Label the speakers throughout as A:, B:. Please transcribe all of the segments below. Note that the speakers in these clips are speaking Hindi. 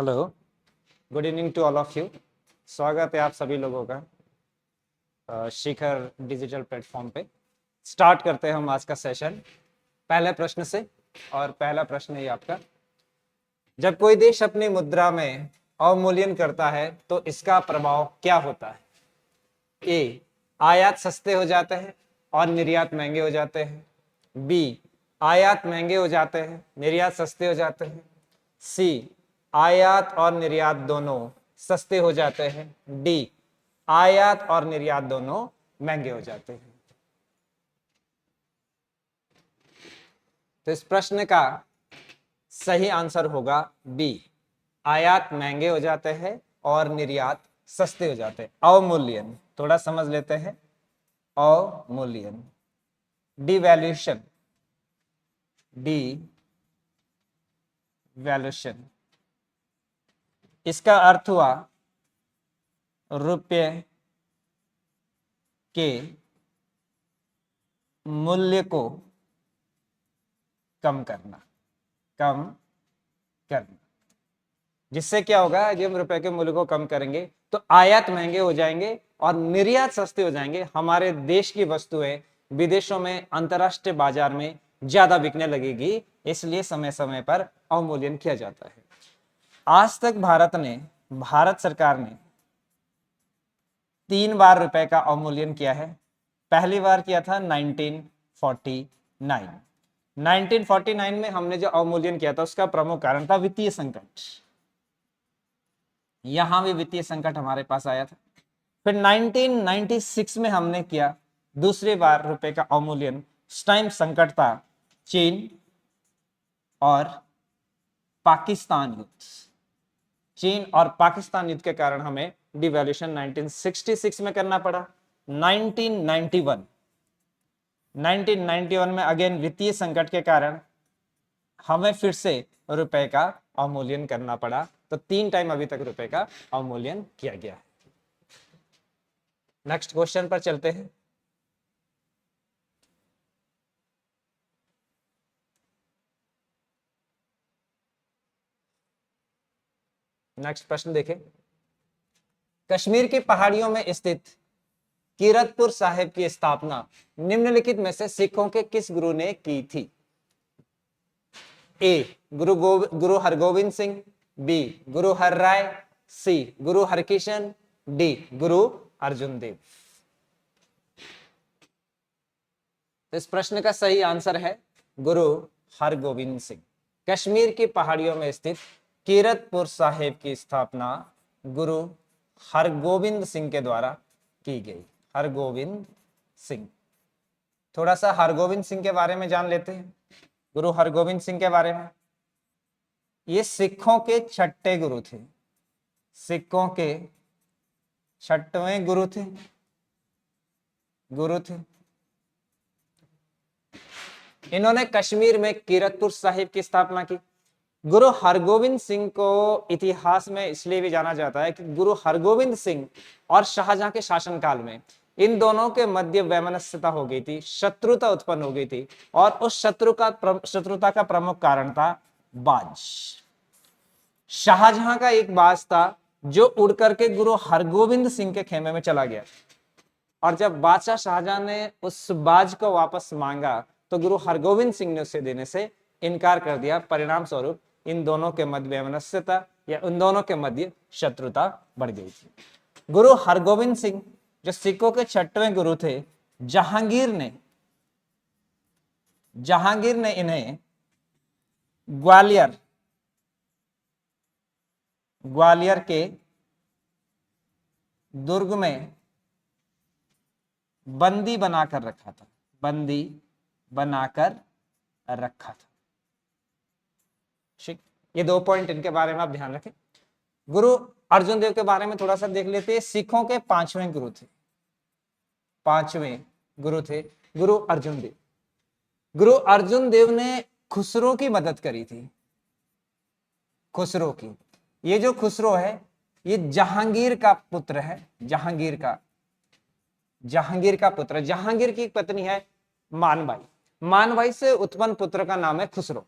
A: Hello, good evening to all of you. स्वागत है आप सभी लोगों का शिखर डिजिटल प्लेटफॉर्म पे। स्टार्ट करते हैं हम आज का सेशन पहले प्रश्न से। और पहला प्रश्न है आपका, जब कोई देश अपनी मुद्रा में अवमूल्यन करता है तो इसका प्रभाव क्या होता है? ए, आयात सस्ते हो जाते हैं और निर्यात महंगे हो जाते हैं। बी, आयात महंगे हो जाते हैं, निर्यात सस्ते हो जाते हैं। सी, आयात और निर्यात दोनों सस्ते हो जाते हैं। डी, आयात और निर्यात दोनों महंगे हो जाते हैं। तो इस प्रश्न का सही आंसर होगा बी, आयात महंगे हो जाते हैं और निर्यात सस्ते हो जाते हैं। अवमूल्यन थोड़ा समझ लेते हैं। अवमूल्यन, डिवैल्यूएशन, डिवैल्यूएशन, इसका अर्थ हुआ रुपये के मूल्य को कम करना, कम करना। जिससे क्या होगा, जब हम रुपए के मूल्य को कम करेंगे तो आयात महंगे हो जाएंगे और निर्यात सस्ते हो जाएंगे। हमारे देश की वस्तुएं विदेशों में, अंतरराष्ट्रीय बाजार में ज्यादा बिकने लगेगी। इसलिए समय समय पर अवमूल्यन किया जाता है। आज तक भारत सरकार ने 3 बार रुपए का अवमूल्यन किया है। पहली बार किया था 1949। 1949 में हमने जो अवमूल्यन किया था उसका प्रमुख कारण था वित्तीय संकट। यहां भी वित्तीय संकट हमारे पास आया था। फिर 1996 में हमने किया दूसरी बार रुपए का अवमूल्यन। उस टाइम संकट था चीन और पाकिस्तान युद्ध। चीन और पाकिस्तान युद्ध के कारण हमें डिवैल्यूएशन 1966 में करना पड़ा। 1991 में अगेन वित्तीय संकट के कारण हमें फिर से रुपए का अवमूल्यन करना पड़ा। तो 3 टाइम अभी तक रुपए का अवमूल्यन किया गया है। नेक्स्ट क्वेश्चन पर चलते हैं। नेक्स्ट प्रश्न देखें। कश्मीर की पहाड़ियों में स्थित कीरतपुर साहिब की स्थापना निम्नलिखित में से सिखों के किस गुरु ने की थी? ए, गुरु हरगोविंद सिंह। बी, गुरु हरराय। सी, गुरु हरकिशन। डी, गुरु अर्जुन देव। तो इस प्रश्न का सही आंसर है गुरु हरगोविंद सिंह। कश्मीर की पहाड़ियों में स्थित कीरतपुर साहिब की स्थापना गुरु हरगोविंद सिंह के द्वारा की गई। हरगोविंद सिंह। थोड़ा सा हरगोविंद सिंह के बारे में जान लेते हैं। गुरु हरगोविंद सिंह के बारे में, ये सिखों के 6ठे गुरु थे। सिखों के 6वें गुरु थे। इन्होंने कश्मीर में कीरतपुर साहिब की स्थापना की। गुरु हरगोविंद सिंह को इतिहास में इसलिए भी जाना जाता है कि गुरु हरगोविंद सिंह और शाहजहां के शासनकाल में इन दोनों के मध्य वैमनस्यता हो गई थी, शत्रुता उत्पन्न हो गई थी। और उस शत्रुता का प्रमुख कारण था बाज। शाहजहां का एक बाज था जो उड़ करके गुरु हरगोविंद सिंह के खेमे में चला गया। और जब बादशाह शाहजहां ने उस बाज को वापस मांगा तो गुरु हरगोविंद सिंह ने उसे देने से इनकार कर दिया। परिणाम स्वरूप इन दोनों के मध्य वैमनस्यता या उन दोनों के मध्य शत्रुता बढ़ गई थी। गुरु हरगोविंद सिंह जो सिखों के 6वें गुरु थे, जहांगीर ने इन्हें ग्वालियर के दुर्ग में बंदी बनाकर रखा था। ठीक, ये 2 पॉइंट इनके बारे में आप ध्यान रखें। गुरु अर्जुन देव के बारे में थोड़ा सा देख लेते हैं। सिखों के 5वें गुरु थे गुरु अर्जुन देव। गुरु अर्जुन देव ने खुसरो की मदद करी थी। खुसरो की, ये जो खुसरो है ये जहांगीर का पुत्र है। जहांगीर का पुत्र। जहांगीर की पत्नी है मानबाई। मानबाई से उत्पन्न पुत्र का नाम है खुसरो।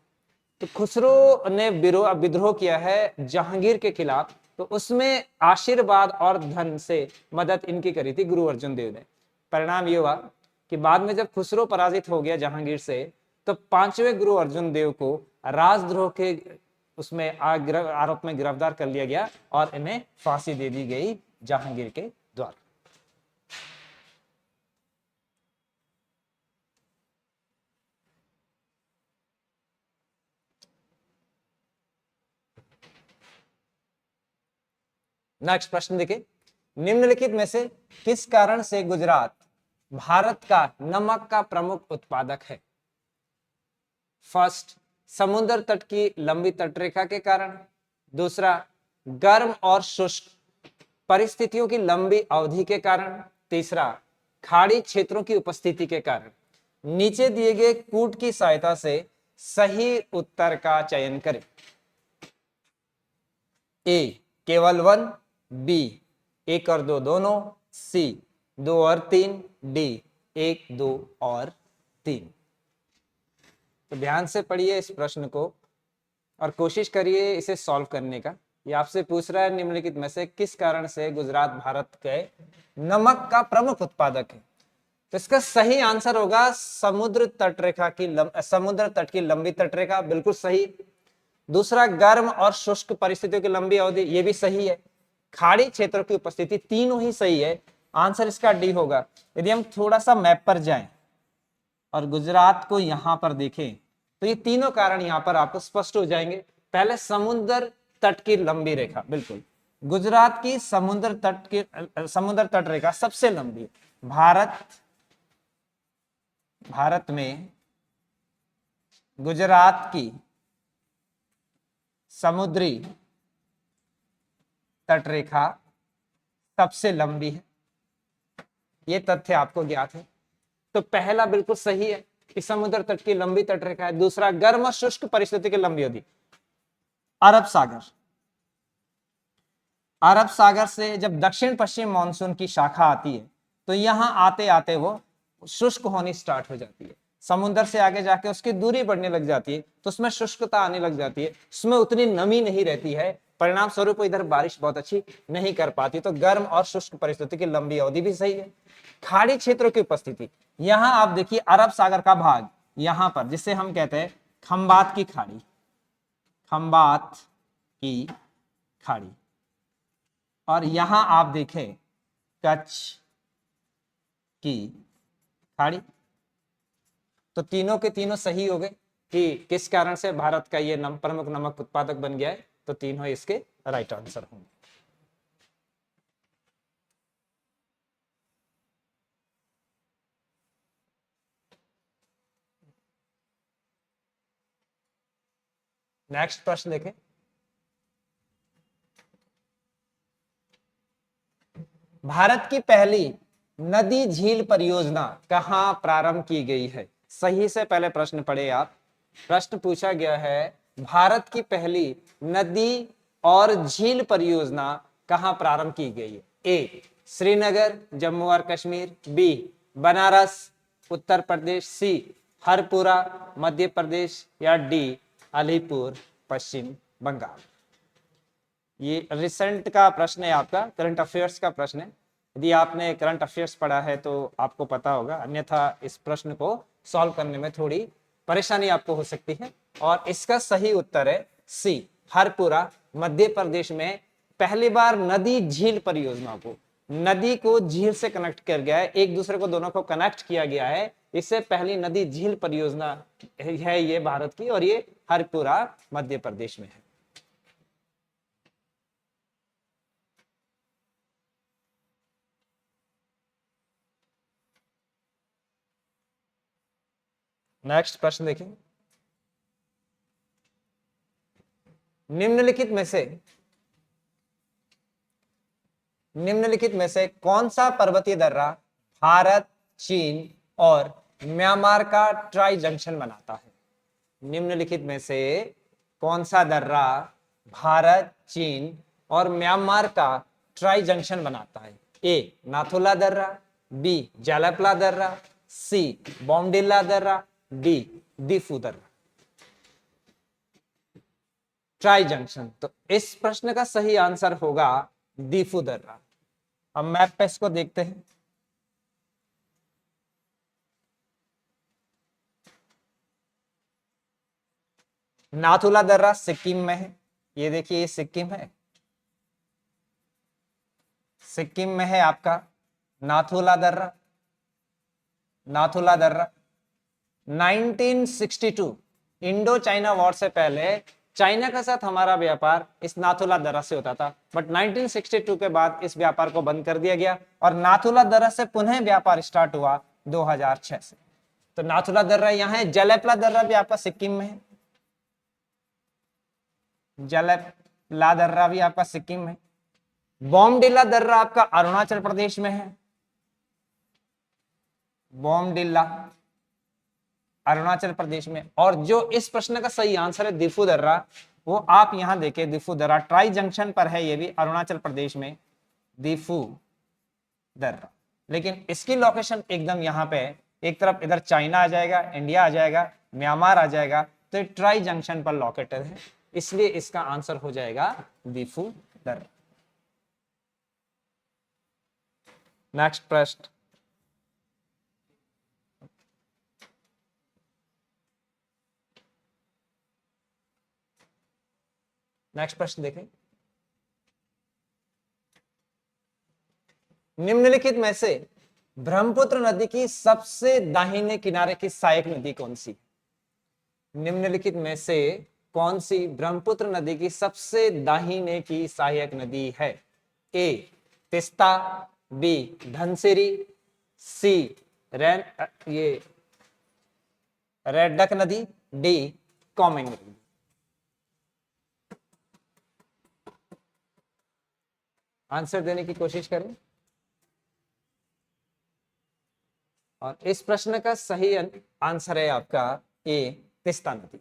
A: तो खुसरो ने विद्रोह किया है जहांगीर के खिलाफ, तो उसमें आशीर्वाद और धन से मदद इनकी करी थी गुरु अर्जुन देव ने। परिणाम ये हुआ कि बाद में जब खुसरो पराजित हो गया जहांगीर से, तो पांचवें गुरु अर्जुन देव को राजद्रोह के उसमें आरोप में गिरफ्तार कर लिया गया और इन्हें फांसी दे दी गई जहांगीर के द्वारा। नेक्स्ट प्रश्न देखिए, निम्नलिखित में से किस कारण से गुजरात भारत का नमक का प्रमुख उत्पादक है? फर्स्ट, समुद्र तट की लंबी तटरेखा के कारण। दूसरा, गर्म और शुष्क परिस्थितियों की लंबी अवधि के कारण। तीसरा, खाड़ी क्षेत्रों की उपस्थिति के कारण। नीचे दिए गए कूट की सहायता से सही उत्तर का चयन करें। ए केवल 1, बी 1 और 2 दोनों, सी 2 और 3, डी 1, 2 और 3। तो ध्यान से पढ़िए इस प्रश्न को और कोशिश करिए इसे सॉल्व करने का। ये आपसे पूछ रहा है निम्नलिखित में से किस कारण से गुजरात भारत के नमक का प्रमुख उत्पादक है। तो इसका सही आंसर होगा समुद्र तट की लंबी तटरेखा, बिल्कुल सही। दूसरा, गर्म और शुष्क परिस्थितियों की लंबी अवधि, ये भी सही है। खाड़ी क्षेत्रों की उपस्थिति, तीनों ही सही है। आंसर इसका डी होगा। यदि हम थोड़ा सा मैप पर जाएं और गुजरात को यहां पर देखें तो ये तीनों कारण यहां पर आपको स्पष्ट हो जाएंगे। पहले समुद्र तट की लंबी रेखा, बिल्कुल गुजरात की समुद्र तट रेखा सबसे लंबी। भारत में गुजरात की समुद्री तटरेखा सबसे लंबी है, यह तथ्य आपको ज्ञात है। तो पहला बिल्कुल सही है कि समुद्र तट की लंबी तटरेखा है। दूसरा, गर्म और शुष्क परिस्थिति की लंबी अवधि। अरब सागर से जब दक्षिण पश्चिम मानसून की शाखा आती है तो यहां आते आते वो शुष्क होनी स्टार्ट हो जाती है। समुद्र से आगे जाके उसकी दूरी बढ़ने लग जाती है तो उसमें शुष्कता आने लग जाती है, उसमें उतनी नमी नहीं रहती है। परिणाम स्वरूप इधर बारिश बहुत अच्छी नहीं कर पाती। तो गर्म और शुष्क परिस्थिति की लंबी अवधि भी सही है। खाड़ी क्षेत्रों की उपस्थिति, यहां आप देखिए अरब सागर का भाग यहां पर, जिसे हम कहते हैं खंबात की खाड़ी, खंबात की खाड़ी, और यहां आप देखें कच्छ की खाड़ी। तो तीनों के तीनों सही हो गए कि किस कारण से भारत का ये प्रमुख नमक उत्पादक बन गया है। तो तीनों इसके राइट आंसर होंगे। नेक्स्ट प्रश्न देखें, भारत की पहली नदी झील परियोजना कहां प्रारंभ की गई है? सही से पहले प्रश्न पढ़े आप। प्रश्न पूछा गया है भारत की पहली नदी और झील परियोजना कहां प्रारंभ की गई है? ए श्रीनगर जम्मू और कश्मीर, बी बनारस उत्तर प्रदेश, सी हरपुरा मध्य प्रदेश, या डी अलीपुर पश्चिम बंगाल। ये रिसेंट का प्रश्न है, आपका करंट अफेयर्स का प्रश्न है। यदि आपने करंट अफेयर्स पढ़ा है तो आपको पता होगा, अन्यथा इस प्रश्न को सॉल्व करने में थोड़ी परेशानी आपको हो सकती है। और इसका सही उत्तर है सी हरपुरा मध्य प्रदेश में पहली बार नदी झील परियोजना को, नदी को झील से कनेक्ट कर गया है, एक दूसरे को दोनों को कनेक्ट किया गया है। इससे पहली नदी झील परियोजना है ये भारत की, और ये हरपुरा मध्य प्रदेश में है। नेक्स्ट प्रश्न देखें, निम्नलिखित में से कौन सा पर्वतीय दर्रा भारत, चीन और म्यांमार का ट्राई जंक्शन बनाता है? निम्नलिखित में से कौन सा दर्रा भारत, चीन और म्यांमार का ट्राई जंक्शन बनाता है? ए नाथुला दर्रा, बी जालपला दर्रा, सी बॉमडिल्ला दर्रा, डी दीफू दर्रा। Tri junction. तो इस प्रश्न का सही आंसर होगा दीफू दर्रा। अब मैप पे इसको देखते हैं। नाथुला दर्रा सिक्किम में है। ये देखिए, ये सिक्किम है, सिक्किम में है आपका नाथुला दर्रा। नाथुला दर्रा 1962 इंडो चाइना वॉर से पहले चाइना के साथ हमारा व्यापार इस नाथुला दर्रा से होता था, बट 1962 के बाद इस व्यापार को बंद कर दिया गया और नाथुला दर्रा से पुनः व्यापार स्टार्ट हुआ 2006 से। तो नाथुला दर्रा यहाँ है। जलेपला दर्रा भी आपका सिक्किम में है। जलेपला दर्रा भी आपका सिक्किम में। बोमडिला दर्रा आपका अरुणाचल प्रदेश में है। बोमडिला अरुणाचल प्रदेश में। और जो इस प्रश्न का सही आंसर है दीफू दर्रा, वो आप यहां देखें, दीफू दर्रा ट्राई जंक्शन पर है, ये भी अरुणाचल प्रदेश में दीफू दर्रा। लेकिन इसकी लोकेशन एकदम यहाँ पे है, एक तरफ इधर चाइना आ जाएगा, इंडिया आ जाएगा, म्यांमार आ जाएगा, तो ट्राई जंक्शन पर लोकेटेड है, इसलिए इसका आंसर हो जाएगा दीफू दर्रा। नेक्स्ट प्रश्न, नेक्स्ट प्रश्न देखें। निम्नलिखित में से ब्रह्मपुत्र नदी की सबसे दाहिने किनारे की सहायक नदी कौन सी? निम्नलिखित में से कौन सी ब्रह्मपुत्र नदी की सबसे दाहिने की सहायक नदी है? ए तिस्ता, बी धनसिरी, सी ये रेडक नदी, डी कॉमेंग नदी। आंसर देने की कोशिश करें। और इस प्रश्न का सही आंसर है आपका ए तिस्ता नदी।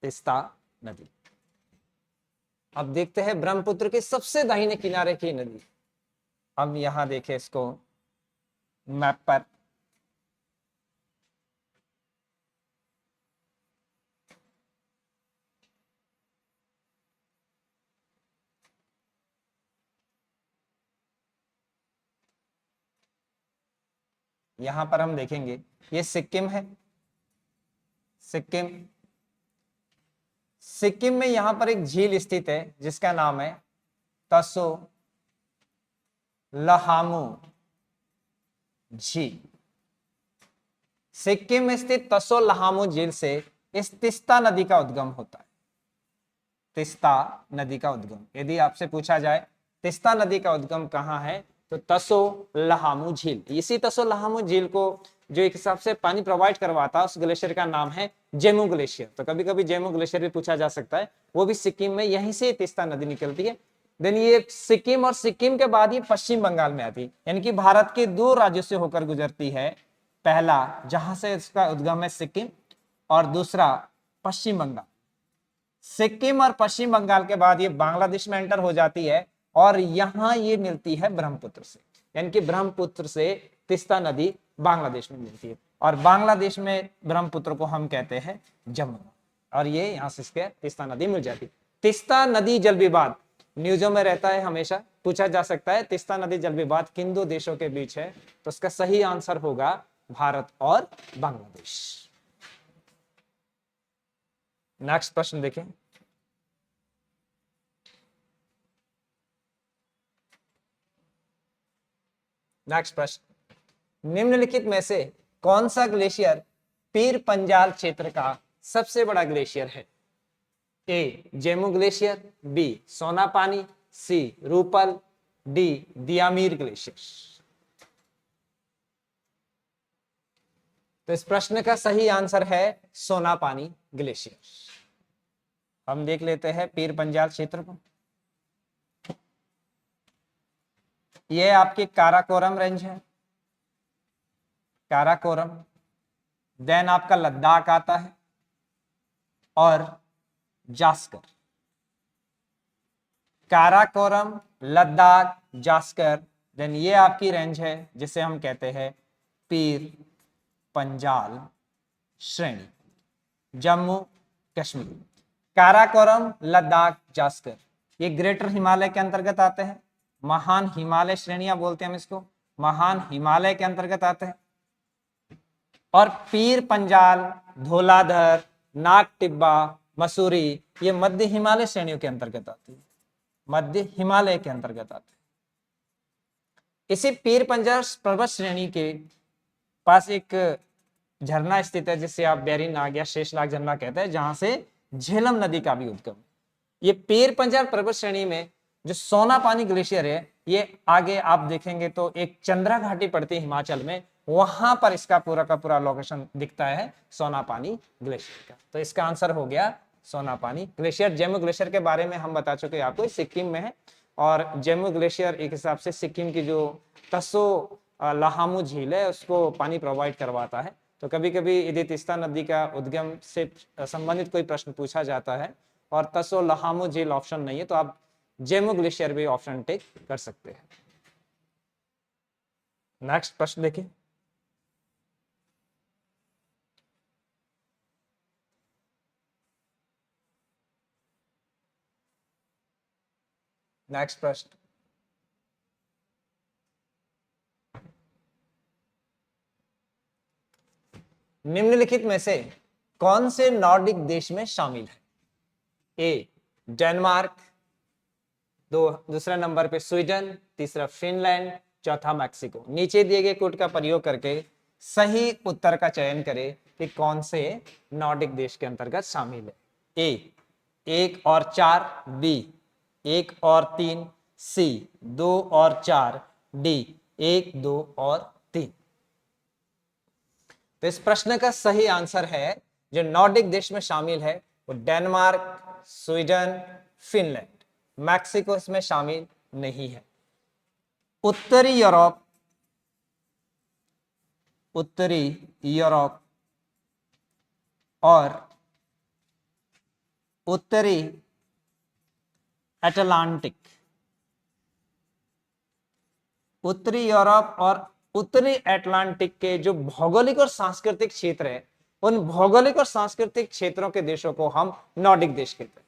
A: तिस्ता नदी। अब देखते हैं ब्रह्मपुत्र के सबसे दाहिने किनारे की नदी। अब यहां देखें इसको मैप पर। यहां पर हम देखेंगे, ये सिक्किम है। सिक्किम, सिक्किम में यहां पर एक झील स्थित है जिसका नाम है तसो लहामू झील। सिक्किम में स्थित तसो लहामू झील से इस तिस्ता नदी का उद्गम होता है। तिस्ता नदी का उद्गम, यदि आपसे पूछा जाए तिस्ता नदी का उद्गम कहाँ है, तो तसो लहामू झील। इसी तसो लहामू झील को जो एक हिसाब से पानी प्रोवाइड करवाता है, उस ग्लेशियर का नाम है जेमू ग्लेशियर। तो कभी कभी जेमू ग्लेशियर भी पूछा जा सकता है, वो भी सिक्किम में, यहीं से तिस्ता नदी निकलती है। देन ये सिक्किम, और सिक्किम के बाद ये पश्चिम बंगाल में आती है, यानी कि भारत के दो राज्यों से होकर गुजरती है। पहला जहां से इसका उद्गम है सिक्किम, और दूसरा पश्चिम बंगाल। सिक्किम और पश्चिम बंगाल के बाद ये बांग्लादेश में एंटर हो जाती है, और यहां ये मिलती है ब्रह्मपुत्र से, यानी कि ब्रह्मपुत्र से तिस्ता नदी बांग्लादेश में मिलती है, और बांग्लादेश में ब्रह्मपुत्र को हम कहते हैं जमुना, और ये यहां से इसके तिस्ता नदी मिल जाती है। तिस्ता नदी जल विवाद न्यूज़ों में रहता है, हमेशा पूछा जा सकता है तिस्ता नदी जल विवाद किन दो देशों के बीच है, तो इसका सही आंसर होगा भारत और बांग्लादेश। नेक्स्ट प्रश्न देखें। नेक्स्ट प्रश्न, निम्नलिखित में से कौन सा ग्लेशियर पीर पंजाल क्षेत्र का सबसे बड़ा ग्लेशियर है? ए जेमू ग्लेशियर, बी सोनापानी, सी रूपल, डी दियामीर ग्लेशियर। तो इस प्रश्न का सही आंसर है सोनापानी ग्लेशियर। हम देख लेते हैं पीर पंजाल क्षेत्र को। यह आपकी काराकोरम रेंज है, काराकोरम। देन आपका लद्दाख आता है और जास्कर। काराकोरम, लद्दाख, जास्कर, देन ये आपकी रेंज है जिसे हम कहते हैं पीर पंजाल श्रेणी। जम्मू कश्मीर। काराकोरम, लद्दाख, जास्कर, ये ग्रेटर हिमालय के अंतर्गत आते हैं। महान हिमालय श्रेणियां बोलते हैं हम इसको, महान हिमालय के अंतर्गत आते हैं। और पीर पंजाल, धौलाधर, नाग टिब्बा, मसूरी, ये मध्य हिमालय श्रेणियों के अंतर्गत आती है, मध्य हिमालय के अंतर्गत आते हैं। इसी पीर पंजाल पर्वत श्रेणी के पास एक झरना स्थित है जिसे आप बेरी नाग या शेषनाग झरना कहते हैं, जहां से झेलम नदी का भी उद्गम। ये पीर पंजाल पर्वत श्रेणी में जो सोना पानी ग्लेशियर है, ये आगे आप देखेंगे तो एक चंद्रा घाटी पड़ती है हिमाचल में, वहां पर इसका पूरा का पूरा लोकेशन दिखता है सोना पानी ग्लेशियर का। तो इसका आंसर हो गया सोना पानी ग्लेशियर। जेमू ग्लेशियर के बारे में हम बता चुके हैं आपको, सिक्किम में है। और जेमू ग्लेशियर एक हिसाब से सिक्किम की जो तसो लहामू झील है उसको पानी प्रोवाइड करवाता है। तो कभी कभी यदि तीस्ता नदी का उद्गम से संबंधित कोई प्रश्न पूछा जाता है और तसो लहामू झील ऑप्शन नहीं है, तो आप जेमू ग्लेशियर भी ऑप्शन टेक कर सकते हैं। नेक्स्ट प्रश्न देखिए। नेक्स्ट प्रश्न, निम्नलिखित में से कौन से नॉर्डिक देश में शामिल है? ए डेनमार्क, दूसरा नंबर पे स्वीडन, तीसरा फिनलैंड, चौथा मैक्सिको। नीचे दिए गए कोड का प्रयोग करके सही उत्तर का चयन करें कि कौन से नॉर्डिक देश के अंतर्गत शामिल है। ए 1 और 4, बी 1 और 3, सी 2 और 4, डी 1, 2 और 3। तो इस प्रश्न का सही आंसर है जो नॉर्डिक देश में शामिल है वो डेनमार्क, स्वीडन, फिनलैंड। मैक्सिको इसमें शामिल नहीं है। उत्तरी यूरोप और उत्तरी अटलांटिक, उत्तरी यूरोप और उत्तरी अटलांटिक के जो भौगोलिक और सांस्कृतिक क्षेत्र है, उन भौगोलिक और सांस्कृतिक क्षेत्रों के देशों को हम नॉर्डिक देश कहते हैं।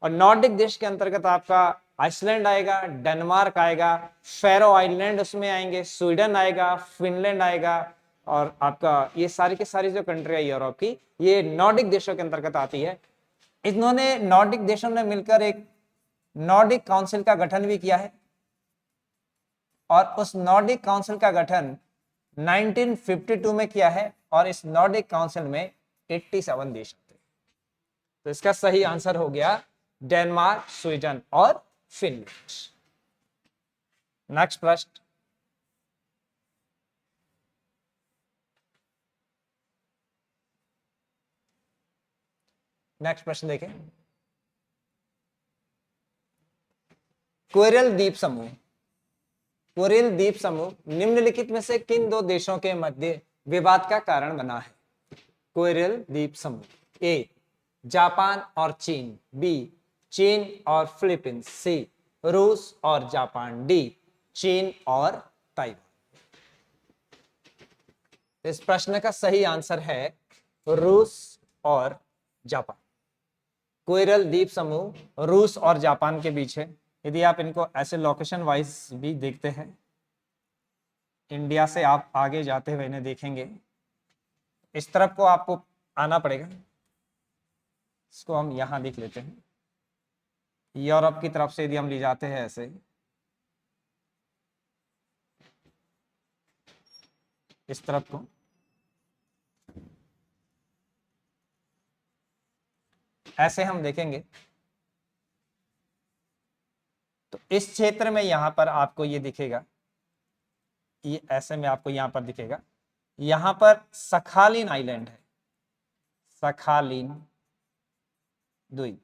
A: और नॉर्डिक देश के अंतर्गत आपका आइसलैंड आएगा, डेनमार्क आएगा, फेरो आइलैंड उसमें आएंगे, स्वीडन आएगा, फिनलैंड आएगा, और आपका ये सारी की सारी जो कंट्री है यूरोप की, ये नॉर्डिक देशों के अंतर्गत आती है। इन्होंने नॉर्डिक देशों ने मिलकर एक नॉर्डिक काउंसिल का गठन भी किया है, और उस नॉर्डिक काउंसिल का गठन 1952 में किया है, और इस नॉर्डिक काउंसिल में 87 देश थे। तो इसका सही आंसर हो गया डेनमार्क, स्वीडन और फिनलैंड। नेक्स्ट प्रश्न, देखें। कोरल द्वीप समूह, कोरल द्वीप समूह निम्नलिखित में से किन दो देशों के मध्य विवाद का कारण बना है? कोरल द्वीप समूह, ए जापान और चीन, बी चीन और फिलीपींस, सी रूस और जापान, डी चीन और ताइवान। इस प्रश्न का सही आंसर है रूस और जापान। कोरल द्वीप समूह रूस और जापान के बीच है। यदि आप इनको ऐसे लोकेशन वाइज भी देखते हैं, इंडिया से आप आगे जाते हुए इन्हें देखेंगे, इस तरफ को आपको आना पड़ेगा। इसको हम यहां देख लेते हैं। यूरोप की तरफ से यदि हम ले जाते हैं ऐसे, इस तरफ को, ऐसे हम देखेंगे तो इस क्षेत्र में यहां पर आपको ये दिखेगा, ये ऐसे में आपको यहां पर दिखेगा, यहां पर सखालिन आइलैंड है, सखालिन द्वीप।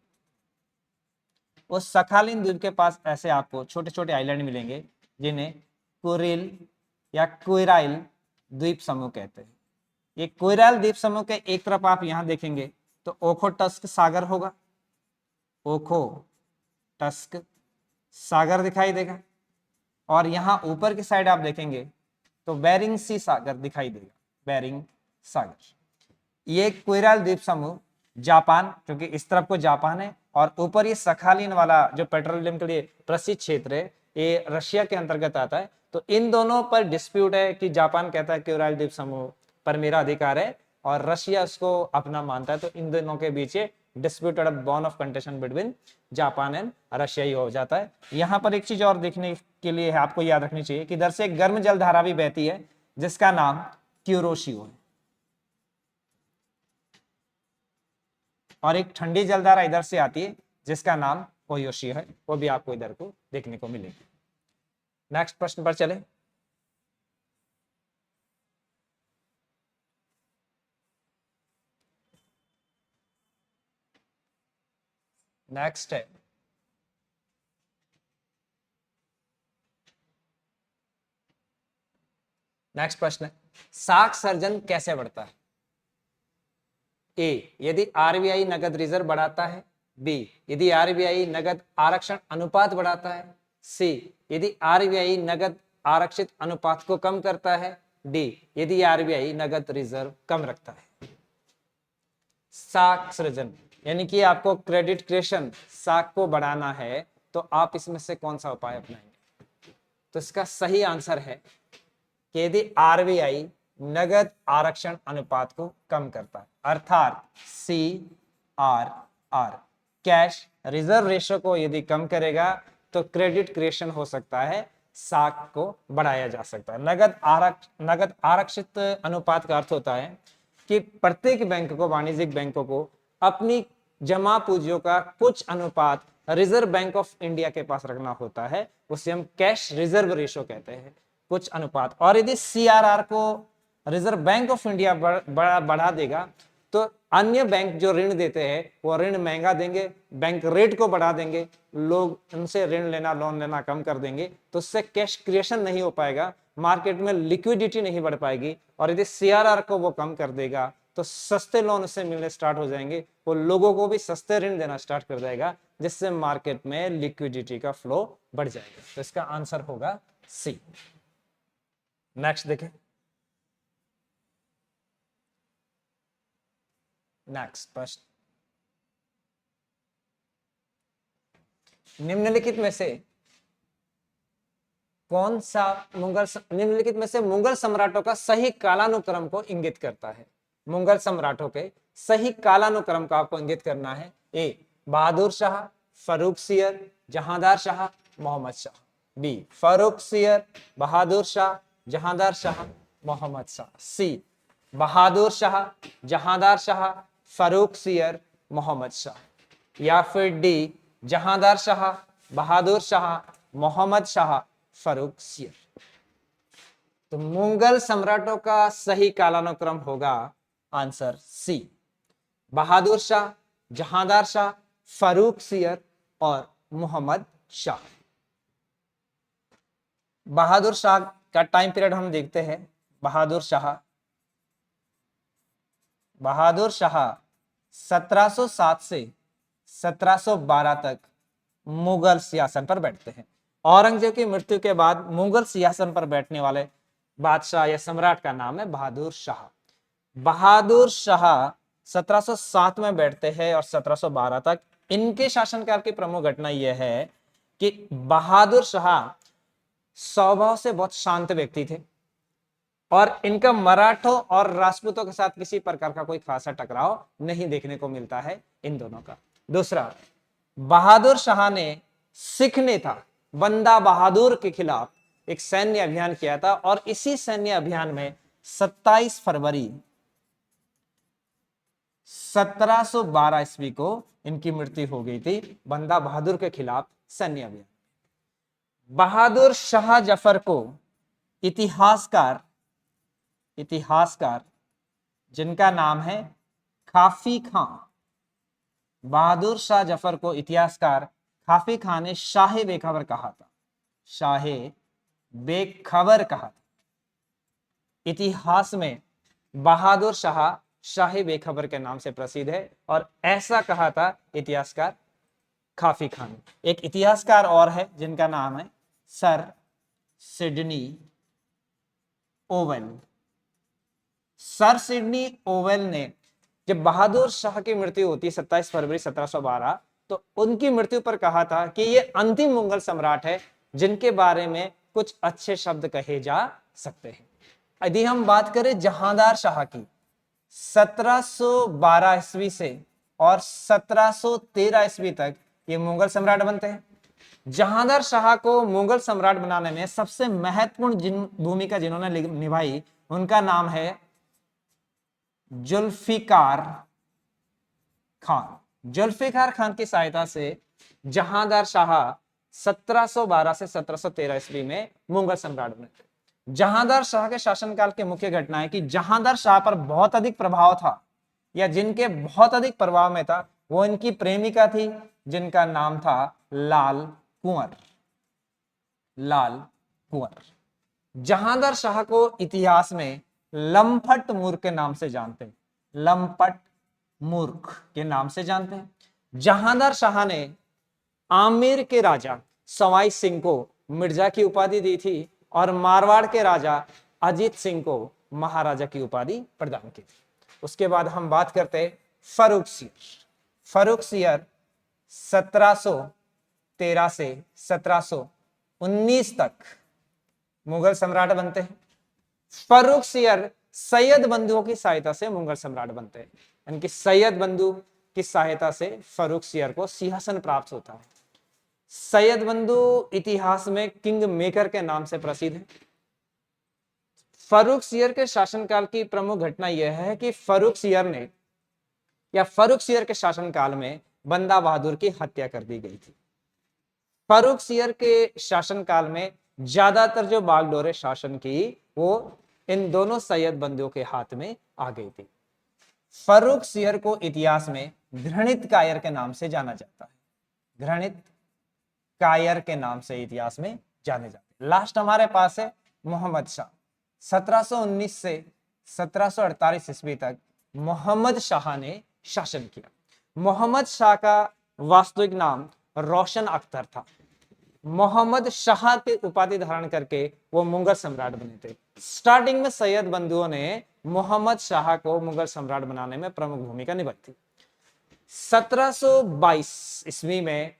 A: उस सखालिन द्वीप के पास ऐसे आपको छोटे छोटे आइलैंड मिलेंगे जिन्हें कुरिल या कोराइल द्वीप समूह कहते हैं। ये कोराइल द्वीप समूह के एक तरफ आप यहां देखेंगे तो ओखोटस्क सागर होगा, ओखोटस्क सागर दिखाई देगा, और यहां ऊपर की साइड आप देखेंगे तो बेरिंग सी सागर दिखाई देगा, बेरिंग सागर। ये कोरल द्वीप समूह जापान, क्योंकि इस तरफ को जापान है, और ऊपर ये सखालिन वाला जो पेट्रोलियम के लिए प्रसिद्ध क्षेत्र है ये रशिया के अंतर्गत आता है। तो इन दोनों पर डिस्प्यूट है कि जापान कहता है क्यूराइल द्वीप समूह पर मेरा अधिकार है और रशिया उसको अपना मानता है। तो इन दोनों के बीच disputed bone of contention between Japan and Russia ही हो जाता है। यहां पर एक चीज और देखने के लिए है, आपको याद रखनी चाहिए कि इधर से एक गर्म जल धारा भी बहती है जिसका नाम क्यूरोशियो है, और एक ठंडी जलधारा इधर से आती है जिसका नाम ओयोशी है, वो भी आपको इधर को देखने को मिलेगी। नेक्स्ट प्रश्न पर चले। नेक्स्ट है नेक्स्ट प्रश्न है, साख सर्जन कैसे बढ़ता है? ए, यदि आरबीआई नगद रिजर्व बढ़ाता है। बी, यदि आरबीआई नगद आरक्षण अनुपात बढ़ाता है। सी, यदि आरबीआई नगद आरक्षित अनुपात को कम करता है। डी, यदि आरबीआई नगद रिजर्व कम रखता है। साख सृजन यानी कि आपको क्रेडिट क्रिएशन साख को बढ़ाना है, तो आप इसमें से कौन सा उपाय अपनाएंगे? तो इसका सही आंसर है कि यदि आरबीआई नगद आरक्षण अनुपात को कम करता है, अर्थात CRR कैश रिजर्व रेशो को यदि कम करेगा तो क्रेडिट क्रिएशन हो सकता है, साख को बढ़ाया जा सकता है। नगद आरक्षित अनुपात का अर्थ होता है कि प्रत्येक बैंक को, वाणिज्यिक बैंकों को अपनी जमा पूंजियों का कुछ अनुपात रिजर्व बैंक ऑफ इंडिया के पास रखना होता है, उसे हम कैश रिजर्व रेशो कहते हैं, कुछ अनुपात। और यदि CRR को रिजर्व बैंक ऑफ इंडिया बढ़ा देगा तो अन्य बैंक जो ऋण देते हैं वो ऋण महंगा देंगे, बैंक रेट को बढ़ा देंगे, लोग उनसे ऋण लेना, लोन लेना कम कर देंगे, तो उससे कैश क्रिएशन नहीं हो पाएगा, मार्केट में लिक्विडिटी नहीं बढ़ पाएगी। और यदि CRR को वो कम कर देगा तो सस्ते लोन उससे मिलने स्टार्ट हो जाएंगे, वो लोगों को भी सस्ते ऋण देना स्टार्ट कर देगा, जिससे मार्केट में लिक्विडिटी का फ्लो बढ़ जाएगा। तो इसका आंसर होगा सी। नेक्स्ट देखें। नेक्स्ट प्रश्न, निम्नलिखित में से कौन सा निम्नलिखित में से मुगल सम्राटों का सही कालानुक्रम को इंगित करता है? मुगल सम्राटों के सही कालानुक्रम का आपको इंगित करना है। ए, बहादुर शाह, फर्रुखसियर, जहांदार शाह, मोहम्मद शाह। बी, फर्रुखसियर, बहादुर शाह, जहांदार शाह, मोहम्मद शाह। सी, बहादुर शाह, जहांदार शाह, फर्रुखसियर, मोहम्मद शाह। या फिर डी, जहांदार शाह, बहादुर शाह, मोहम्मद शाह, फर्रुखसियर। तो मुगल सम्राटों का सही कालानुक्रम होगा आंसर सी, बहादुर शाह, जहांदार शाह, फर्रुखसियर और मोहम्मद शाह। बहादुर शाह का टाइम पीरियड हम देखते हैं। बहादुर शाह 1707 से 1712 तक मुगल सिंहासन पर बैठते हैं। औरंगजेब की मृत्यु के बाद मुगल सिंहासन पर बैठने वाले बादशाह या सम्राट का नाम है बहादुर शाह। बहादुर शाह 1707 में बैठते हैं और 1712 तक। इनके शासनकाल की प्रमुख घटना यह है कि बहादुर शाह स्वभाव से बहुत शांत व्यक्ति थे और इनका मराठों और राजपूतों के साथ किसी प्रकार का कोई खासा टकराव नहीं देखने को मिलता है इन दोनों का। दूसरा, बहादुर शाह ने सिख नेता बंदा बहादुर के खिलाफ एक सैन्य अभियान किया था और इसी सैन्य अभियान में 27 फरवरी 1712 ईस्वी को इनकी मृत्यु हो गई थी, बंदा बहादुर के खिलाफ सैन्य अभियान। बहादुर शाह जफर को इतिहासकार जिनका नाम है काफी खां, बहादुर शाह जफर को इतिहासकार काफी खां ने शाहे बेखबर कहा था। शाहे बेखबर कहा था। इतिहास में बहादुर शाह शाहे बेखबर के नाम से प्रसिद्ध है और ऐसा कहा था इतिहासकार काफी खान। एक इतिहासकार और है जिनका नाम है sir Sydney oval. Sir Sydney oval ने जब बहादुर शाह की मृत्यु होती है 27 फरवरी 1712, तो उनकी मृत्यु पर कहा था कि ये अंतिम मुगल सम्राट है जिनके बारे में कुछ अच्छे शब्द कहे जा सकते हैं। यदि हम बात करें जहांदार शाह की, 1712 ईस्वी से और 1713 ईस्वी तक ये मुगल सम्राट बनते हैं। जहांदार शाह को मुगल सम्राट बनाने में सबसे महत्वपूर्ण भूमिका जिन्होंने निभाई, उनका नाम है जुल्फिकार खान। जुल्फिकार खान की सहायता से जहांदार शाह 1712 से 1713 ईस्वी में मुगल सम्राट बने थे। जहांदार शाह के शासनकाल की मुख्य घटना है कि जहांदार शाह पर बहुत अधिक प्रभाव था, या जिनके बहुत अधिक प्रभाव में था, वो इनकी प्रेमिका थी जिनका नाम था लाल कुंवर। लाल कुंवर। जहांदार शाह को इतिहास में लंपट मूर्ख के नाम से जानते हैं। लंपट मूर्ख के नाम से जानते हैं। जहांदार शाह ने आमेर के राजा सवाई सिंह को मिर्जा की उपाधि दी थी और मारवाड़ के राजा अजीत सिंह को महाराजा की उपाधि प्रदान की थी। उसके बाद हम बात करते हैं फर्रुख सियर। फर्रुख सियर 1713 से 1719 तक मुगल सम्राट बनते हैं। फर्रुख सियर सैयद बंधुओं की सहायता से मुगल सम्राट बनते हैं। इनकी सैयद बंधु की सहायता से फर्रुख सियर को सिंहासन प्राप्त होता है। सैयद बंधु इतिहास में किंग मेकर के नाम से प्रसिद्ध है। फर्रुख सियर के शासनकाल की प्रमुख घटना यह है कि फर्रुख सियर के शासनकाल में बंदा बहादुर की हत्या कर दी गई थी। फर्रुख सियर के शासनकाल में ज्यादातर जो बागडोरे शासन की, वो इन दोनों सैयद बंधुओं के हाथ में आ गई थी। फर्रुख सियर को इतिहास में घृणित कायर के नाम से जाना जाता है। घृणित कायर के नाम से इतिहास में जाने जाते हैं। लास्ट हमारे पास है मोहम्मद शाह। 1719 से 1748 ईस्वी तक मोहम्मद शाह ने शासन किया। मोहम्मद शाह का वास्तविक नाम रोशन अख्तर था। मोहम्मद शाह की उपाधि धारण करके वो मुगल सम्राट बने थे। स्टार्टिंग में सैयद बंधुओं ने मोहम्मद शाह को मुगल सम्राट बनाने में प्रमुख भूमिका निभाई थी। 1722 ईस्वी में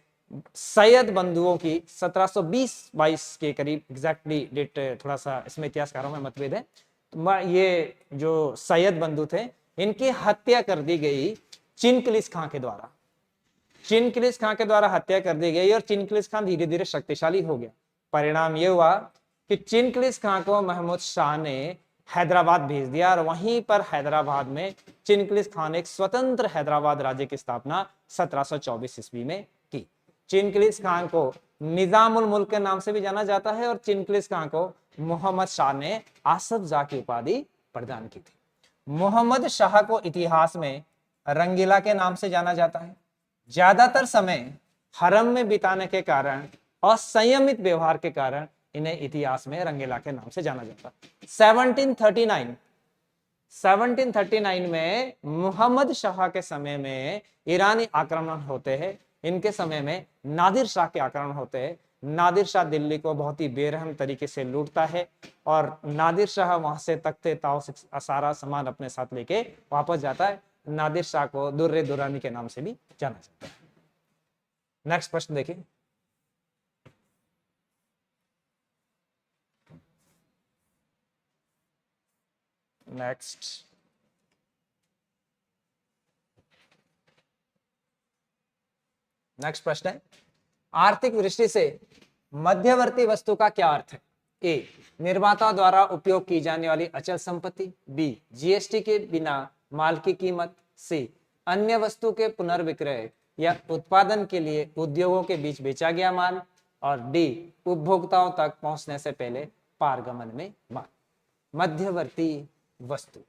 A: सैयद बंधुओं की 1720-22 के करीब, एग्जैक्टली डेट थोड़ा सा इसमें इतिहासकारों में मतभेद है, तो ये जो सैयद बंधु थे इनकी हत्या कर दी गई चिनकिलिस खां के द्वारा। चिनकिलिस खां के द्वारा हत्या कर दी गई और चिनकिलिस खां धीरे धीरे शक्तिशाली हो गया। परिणाम यह हुआ कि चिनकिलिस खां को महमूद शाह ने हैदराबाद भेज दिया और वहीं पर हैदराबाद में चिनकिलिस खान ने एक स्वतंत्र हैदराबाद राज्य की स्थापना 1724 ईस्वी में की। चिनकिलिस खान को निजामुल मुल्क के नाम से भी जाना जाता है और चिनकिलिस खान को मोहम्मद शाह ने आसफ जाह की उपाधि प्रदान की थी। मोहम्मद शाह को इतिहास में रंगीला के नाम से जाना जाता है। ज्यादातर समय हरम में बिताने के कारण और संयमित व्यवहार के कारण इन्हें इतिहास में रंगीला के नाम से जाना जाता है। 1739 में मोहम्मद शाह के समय में ईरानी आक्रमण होते हैं। इनके समय में नादिर शाह के आक्रमण होते हैं। नादिर शाह दिल्ली को बहुत ही बेरहम तरीके से लूटता है और नादिर शाह वहां से तख्ते ताऊ से सारा सामान अपने साथ लेके वापस जाता है। नादिर शाह को दुर्रे दुरानी के नाम से भी जाना जाता है। नेक्स्ट प्रश्न देखिए। नेक्स्ट प्रश्न है, आर्थिक दृष्टि से मध्यवर्ती वस्तु का क्या अर्थ है? ए, निर्माता द्वारा उपयोग की जाने वाली अचल संपत्ति। बी, जीएसटी के बिना माल की कीमत। सी, अन्य वस्तु के पुनर्विक्रय या उत्पादन के लिए उद्योगों के बीच बेचा गया माल। और डी, उपभोक्ताओं तक पहुंचने से पहले पारगमन में माल। मध्यवर्ती वस्तु,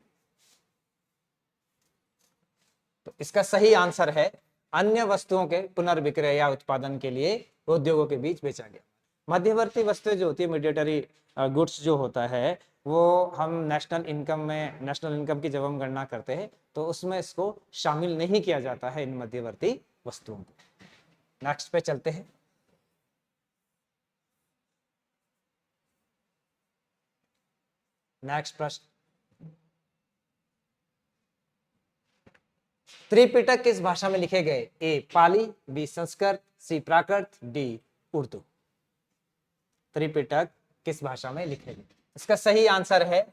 A: तो इसका सही आंसर है अन्य वस्तुओं के पुनर्विक्रय या उत्पादन के लिए उद्योगों के बीच बेचा गया। मध्यवर्ती वस्तुएं जो होती है, मीडिएटरी गुड्स जो होता है, वो हम नेशनल इनकम की जब हम गणना करते हैं तो उसमें इसको शामिल नहीं किया जाता है, इन मध्यवर्ती वस्तुओं को। नेक्स्ट पे चलते हैं। नेक्स्ट प्रश्न, त्रिपिटक किस भाषा में लिखे गए? ए पाली, बी संस्कृत, सी प्राकृत, डी उर्दू। त्रिपिटक किस भाषा में लिखे गए? इसका सही आंसर है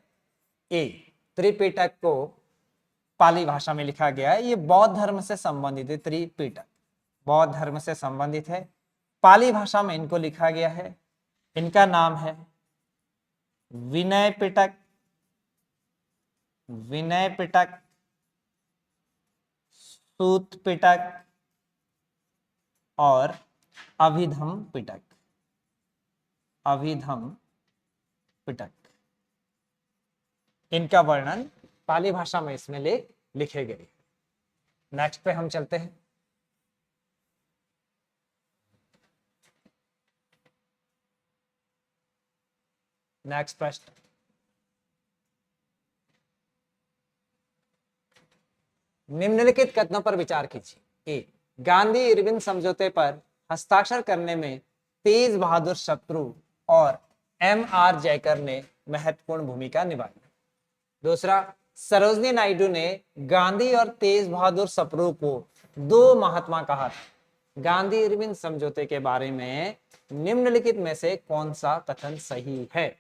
A: ए, त्रिपिटक को पाली भाषा में लिखा गया है। ये बौद्ध धर्म से संबंधित है। त्रिपिटक बौद्ध धर्म से संबंधित है, पाली भाषा में इनको लिखा गया है। इनका नाम है विनय पिटक, विनय पिटक, सूत पिटक और अभिधम पिटक, अभिधम पिटक। इनका वर्णन पाली भाषा में इसमें लिखे गए। नेक्स्ट पे हम चलते हैं। नेक्स्ट प्रश्न, निम्नलिखित कथनों पर विचार कीजिए। ए गांधी इरविन समझौते पर हस्ताक्षर करने में तेज बहादुर सप्रू और एम.आर. जयकर ने महत्वपूर्ण भूमिका निभाई। दूसरा, सरोजनी नायडू ने गांधी और तेज बहादुर सप्रू को दो महात्मा कहा था। गांधी इरविन समझौते के बारे में निम्नलिखित में से कौन सा कथन सही है?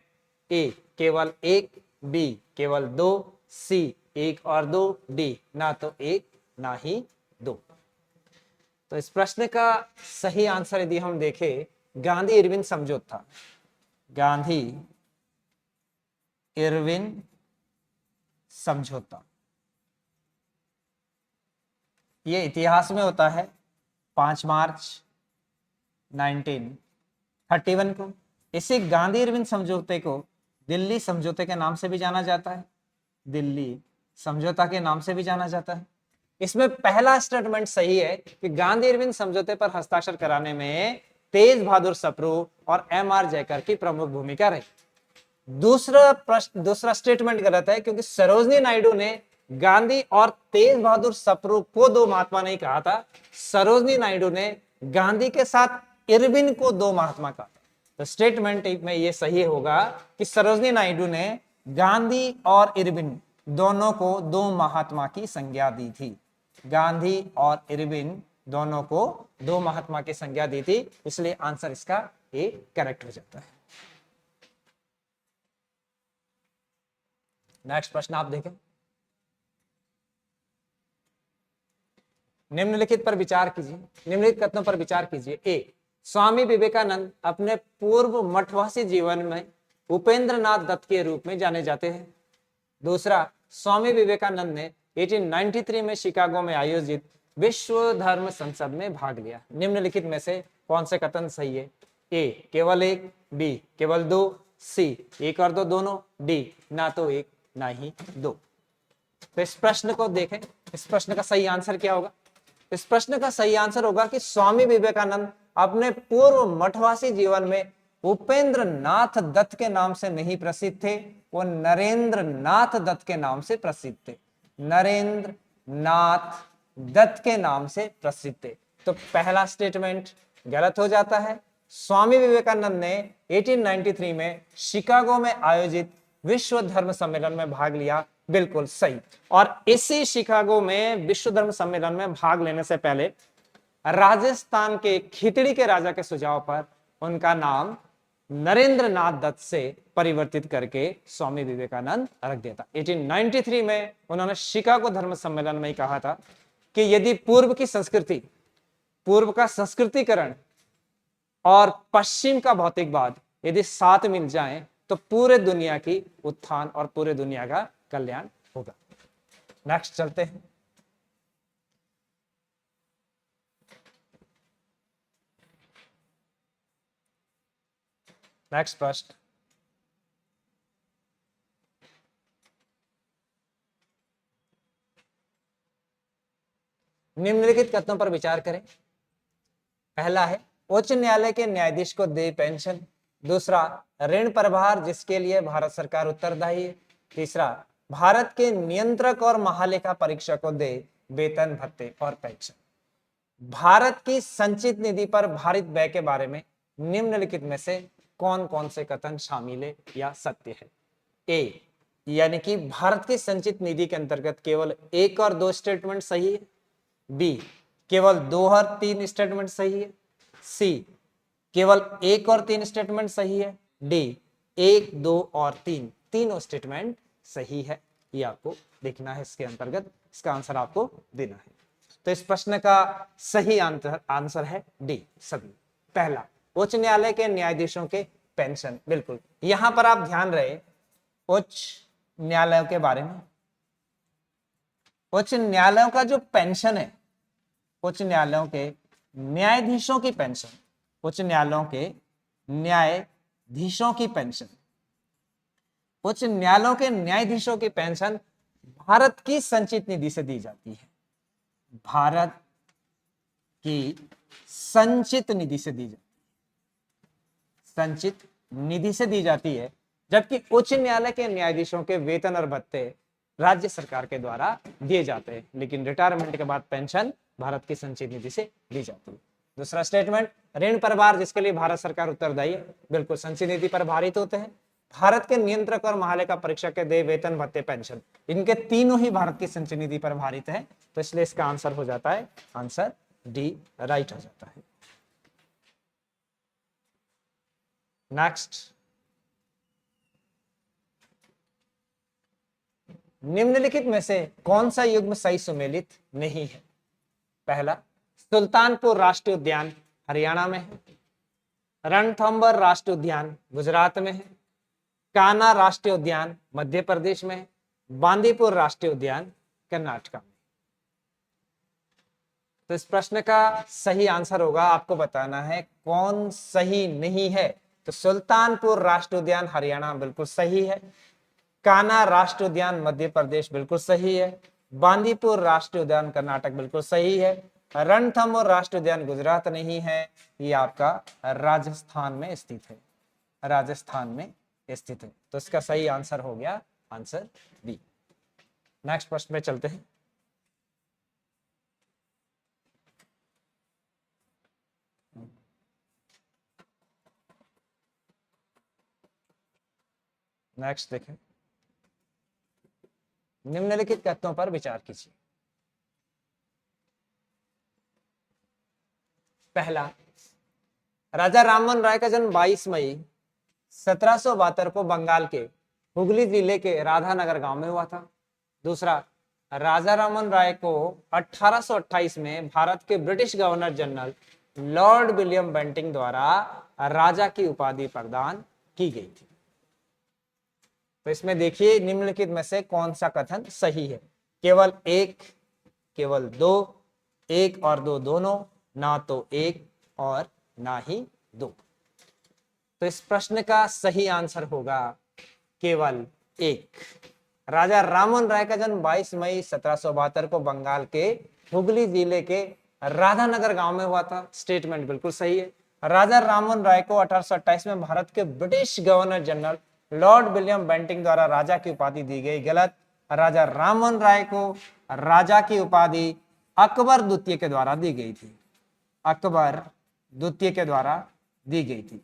A: ए केवल एक, बी केवल दो, सी एक और दो, डी ना तो एक ना ही दो। तो इस प्रश्न का सही आंसर यदि हम देखें, गांधी इरविन समझौता, गांधी इरविन समझौता ये इतिहास में होता है 5 मार्च 1931 को। इसी गांधी इरविन समझौते को दिल्ली समझौते के नाम से भी जाना जाता है, दिल्ली समझौता के नाम से भी जाना जाता है। इसमें पहला स्टेटमेंट सही है कि गांधी इरविन समझौते पर हस्ताक्षर कराने में तेज बहादुर सप्रू और एम.आर. जयकर की प्रमुख भूमिका रही। दूसरा स्टेटमेंट गलत है, क्योंकि सरोजनी नायडू ने गांधी और तेज बहादुर सप्रू को दो महात्मा नहीं कहा था। सरोजनी नायडू ने गांधी के साथ इरविन को दो महात्मा कहा। तो स्टेटमेंट में यह सही होगा कि सरोजनी नायडू ने गांधी और इरविन दोनों को दो महात्मा की संज्ञा दी थी। गांधी और इरविन दोनों को दो महात्मा की संज्ञा दी थी, इसलिए आंसर इसका ए करेक्ट हो जाता है। नेक्स्ट प्रश्न आप देखें। निम्नलिखित पर विचार कीजिए, निम्नलिखित कथनों पर विचार कीजिए। ए स्वामी विवेकानंद अपने पूर्व मठवासी जीवन में उपेंद्र नाथ दत्त के रूप में जाने जाते हैं। दूसरा, स्वामी विवेकानंद ने 1893 में शिकागो में आयोजित विश्व धर्म संसद में भाग लिया। निम्नलिखित में से कौन से कथन सही है? ए केवल एक, बी केवल दो, सी एक और दो दोनों, डी ना तो एक ना ही दो। तो इस प्रश्न को देखें, इस प्रश्न का सही आंसर क्या होगा? इस प्रश्न का सही आंसर होगा कि स्वामी विवेकानंद अपने पूर्व मठवासी जीवन में उपेंद्र नाथ दत्त के नाम से नहीं प्रसिद्ध थे, वो नरेंद्र नाथ दत्त के नाम से प्रसिद्ध थे। नरेंद्र नाथ दत्त के नाम से प्रसिद्ध थे। तो पहला स्टेटमेंट गलत हो जाता है। स्वामी विवेकानंद ने 1893 में शिकागो में आयोजित विश्व धर्म सम्मेलन में भाग लिया, बिल्कुल सही। और इसी शिकागो में विश्व धर्म सम्मेलन में भाग लेने से पहले राजस्थान के खितड़ी के राजा के सुझाव पर उनका नाम नरेंद्र नाथ दत्त से परिवर्तित करके स्वामी विवेकानंद रख दिया था। 1893 में उन्होंने शिकागो धर्म सम्मेलन में ही कहा था कि यदि पूर्व की संस्कृति, पूर्व का संस्कृतिकरण और पश्चिम का भौतिकवाद यदि साथ मिल जाएं तो पूरे दुनिया की उत्थान और पूरे दुनिया का कल्याण होगा। नेक्स्ट चलते हैं। नेक्स्ट प्रश्न, निम्नलिखित कथनों पर विचार करें। पहला है उच्च न्यायालय के न्यायाधीश को दे पेंशन। दूसरा, ऋण प्रभार जिसके लिए भारत सरकार उत्तरदायी है। तीसरा, भारत के नियंत्रक और महालेखा परीक्षक को दे वेतन भत्ते और पेंशन। भारत की संचित निधि पर भारित व्यय के बारे में निम्नलिखित में से कौन कौन से कथन शामिल है या सत्य है? ए यानी कि भारत की संचित निधि के अंतर्गत केवल एक और दो स्टेटमेंट सही है, बी केवल 2 और 3 स्टेटमेंट सही है, सी केवल 1 और 3 स्टेटमेंट सही है, डी 1, 2 और 3 तीनों स्टेटमेंट सही है। ये आपको देखना है इसके अंतर्गत, इसका आंसर आपको देना है। तो इस प्रश्न का सही आंसर है डी सभी। पहला, उच्च न्यायालय के न्यायाधीशों के पेंशन, बिल्कुल यहां पर आप ध्यान रहे उच्च न्यायालयों के बारे में। उच्च न्यायालयों का जो पेंशन है, उच्च न्यायालयों के न्यायाधीशों की पेंशन, उच्च न्यायालयों के न्यायाधीशों की पेंशन, उच्च न्यायालयों के न्यायाधीशों की पेंशन भारत की संचित निधि से दी जाती है, भारत की संचित निधि से दी जाती है, संचित निधि से दी जाती है। जबकि उच्च न्यायालय के न्यायाधीशों के वेतन और भत्ते राज्य सरकार के द्वारा दिए जाते हैं, लेकिन रिटायरमेंट के बाद पेंशन भारत की संचित निधि से दी जाती है। दूसरा स्टेटमेंट, ऋण प्रभार जिसके लिए भारत सरकार उत्तरदायी है, बिल्कुल संचित निधि पर भारित होते हैं। भारत के नियंत्रक और महालेखा परीक्षक के देय वेतन भत्ते पेंशन, इनके तीनों ही भारत की संचित निधि पर भारित है। तो इसलिए इसका आंसर हो जाता है, आंसर डी राइट हो जाता है। नेक्स्ट, निम्नलिखित में से कौन सा युग्म सही सुमेलित नहीं है? पहला, सुल्तानपुर राष्ट्रीय उद्यान हरियाणा में है, रणथंभौर राष्ट्रीय उद्यान गुजरात में है, कान्हा राष्ट्रीय उद्यान मध्य प्रदेश में है, बांदीपुर राष्ट्रीय उद्यान कर्नाटक में। तो इस प्रश्न का सही आंसर होगा, आपको बताना है कौन सही नहीं है। तो सुल्तानपुर राष्ट्रीय उद्यान हरियाणा बिल्कुल सही है, कान्हा राष्ट्रीय उद्यान मध्य प्रदेश बिल्कुल सही है, बांदीपुर राष्ट्रीय उद्यान कर्नाटक बिल्कुल सही है, रणथंभौर राष्ट्रीय उद्यान गुजरात नहीं है, ये आपका राजस्थान में स्थित है, राजस्थान में स्थित है। तो इसका सही आंसर हो गया आंसर बी। नेक्स्ट प्रश्न पे चलते हैं। नेक्स्ट देखें, निम्नलिखित तथ्यों पर विचार कीजिए। पहला, राजा राममोहन राय का जन्म 22 मई 1772 को बंगाल के हुगली जिले के राधानगर गांव में हुआ था। दूसरा, राजा राममोहन राय को 1828 में भारत के British governor general Lord William Bentinck द्वारा राजा की उपाधि प्रदान की गई थी। तो इसमें देखिए निम्नलिखित में से कौन सा कथन सही है? केवल एक, केवल दो, एक और दो दोनों, ना तो एक और ना ही दो। तो इस प्रश्न का सही आंसर होगा केवल एक। राजा राममोहन राय का जन्म 22 मई 1772 को बंगाल के हुगली जिले के राधानगर गांव में हुआ था, स्टेटमेंट बिल्कुल सही है। राजा राममोहन राय को 1828 में भारत के British governor general Lord William Bentinck द्वारा राजा की उपाधि दी गई, गलत। राजा राममोहन राय को राजा की उपाधि अकबर द्वितीय के द्वारा दी गई थी, अकबर द्वितीय के द्वारा दी गई थी।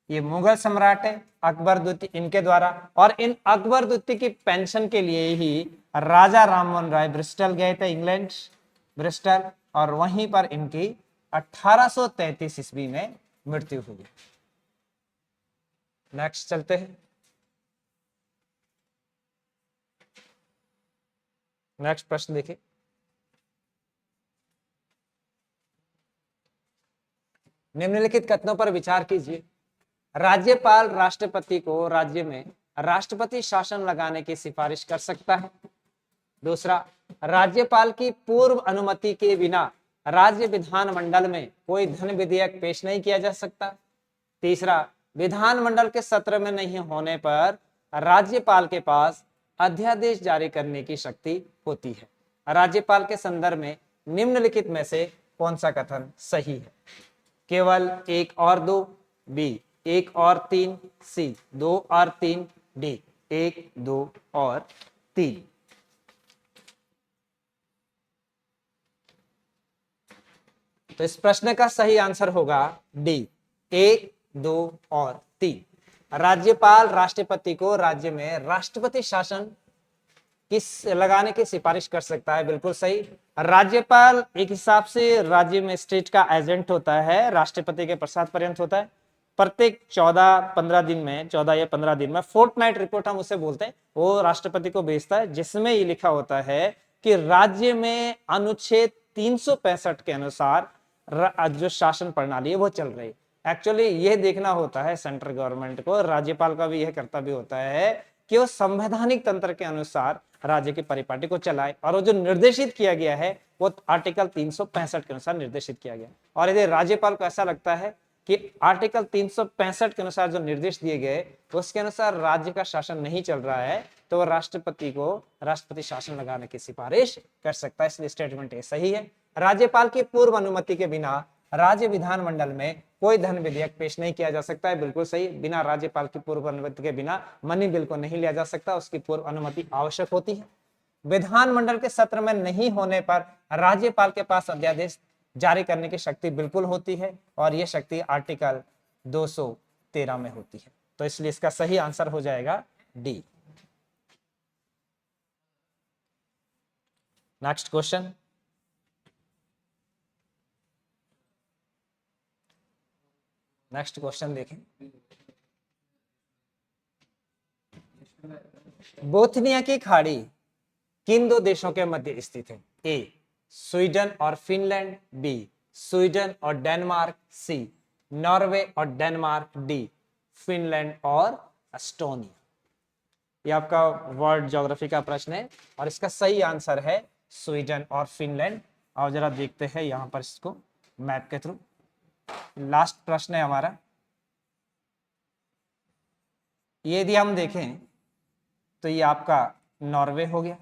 A: ये मुगल सम्राट है अकबर द्वितीय, इनके द्वारा। और इन अकबर द्वितीय की पेंशन के लिए ही राजा राममोहन राय ब्रिस्टल गए थे, इंग्लैंड ब्रिस्टल, और वहीं पर इनकी 1833 ईस्वी में मृत्यु हुई। नेक्स्ट चलते हैं। नेक्स्ट प्रश्न देखिए, निम्नलिखित कथनों पर विचार कीजिए। राज्यपाल राष्ट्रपति को राज्य में राष्ट्रपति शासन लगाने की सिफारिश कर सकता है। दूसरा, राज्यपाल की पूर्व अनुमति के बिना राज्य विधानमंडल में कोई धन विधेयक पेश नहीं किया जा सकता। तीसरा, विधानमंडल के सत्र में नहीं होने पर राज्यपाल के पास अध्यादेश जारी करने की शक्ति होती है। राज्यपाल के संदर्भ में निम्नलिखित में से कौन सा कथन सही है? केवल एक और दो, बी एक और तीन, सी दो और तीन, डी एक, दो और तीन। तो इस प्रश्न का सही आंसर होगा डी एक, दो और तीन। राज्यपाल राष्ट्रपति को राज्य में राष्ट्रपति शासन किस लगाने की सिफारिश कर सकता है? बिल्कुल सही, राज्यपाल एक हिसाब से राज्य में स्टेट का एजेंट होता है, राष्ट्रपति के प्रसाद पर्यंत होता है। प्रत्येक 14-15 दिन में, 14 या 15 दिन में फोर्टनाइट रिपोर्ट हम उसे बोलते हैं, वो राष्ट्रपति को भेजता है, जिसमें ये लिखा होता है कि राज्य में अनुच्छेद 365 के अनुसार जो शासन प्रणाली है वो चल रही है। एक्चुअली ये देखना होता है सेंट्रल गवर्नमेंट को, राज्यपाल का भी यह कर्तव्य होता है कि वो संवैधानिक तंत्र के अनुसार राज्य की परिपाटी को चलाए, और वो जो निर्देशित किया गया है वो आर्टिकल 365 के अनुसार निर्देशित किया गया। और यदि राज्यपाल को ऐसा लगता है कि आर्टिकल 365 के अनुसार जो निर्देश दिए गए उसके अनुसार राज्य का शासन नहीं चल रहा है, तो वह राष्ट्रपति को राष्ट्रपति शासन लगाने की सिफारिश कर सकता है। इसलिए स्टेटमेंट ये सही है। राज्यपाल की पूर्व अनुमति के बिना राज्य विधानमंडल में कोई धन विधेयक पेश नहीं किया जा सकता है। बिल्कुल सही, बिना राज्यपाल की पूर्व अनुमति के बिना मनी बिल को नहीं लिया जा सकता, उसकी पूर्व अनुमति आवश्यक होती है। विधानमंडल के सत्र में नहीं होने पर राज्यपाल के पास अध्यादेश जारी करने की शक्ति बिल्कुल होती है, और यह शक्ति आर्टिकल 213 में होती है। तो इसलिए इसका सही आंसर हो जाएगा D. Next question, next question देखें। बोथनिया की खाड़ी किन दो देशों के मध्य स्थित है? ए स्वीडन और फिनलैंड, बी स्वीडन और डेनमार्क, सी नॉर्वे और डेनमार्क, डी फिनलैंड और एस्टोनिया। ये आपका वर्ल्ड ज्योग्राफी का प्रश्न है और इसका सही आंसर है स्वीडन और फिनलैंड। और जरा देखते हैं यहां पर इसको मैप के थ्रू। लास्ट प्रश्न है हमारा, यदि हम देखें तो ये आपका नॉर्वे हो गया,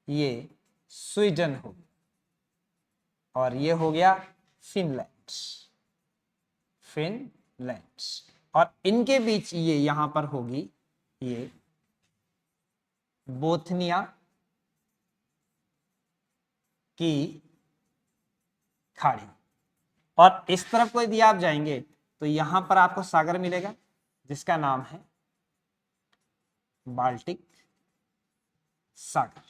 A: ये स्वीडन हो गया, और ये हो गया फिनलैंड। फिनलैंड, और इनके बीच ये यहां पर होगी ये बोथनिया की खाड़ी। और इस तरफ को यदि आप जाएंगे तो यहां पर आपको सागर मिलेगा जिसका नाम है बाल्टिक सागर।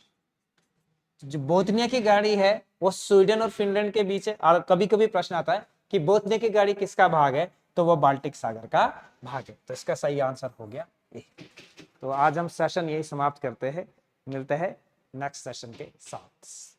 A: जो बोथनिया की गाड़ी है वो स्वीडन और फिनलैंड के बीच है, और कभी कभी प्रश्न आता है कि बोथनिया की गाड़ी किसका भाग है, तो वो बाल्टिक सागर का भाग है। तो इसका सही आंसर हो गया ए। तो आज हम सेशन यही समाप्त करते हैं, मिलते हैं नेक्स्ट सेशन के साथ।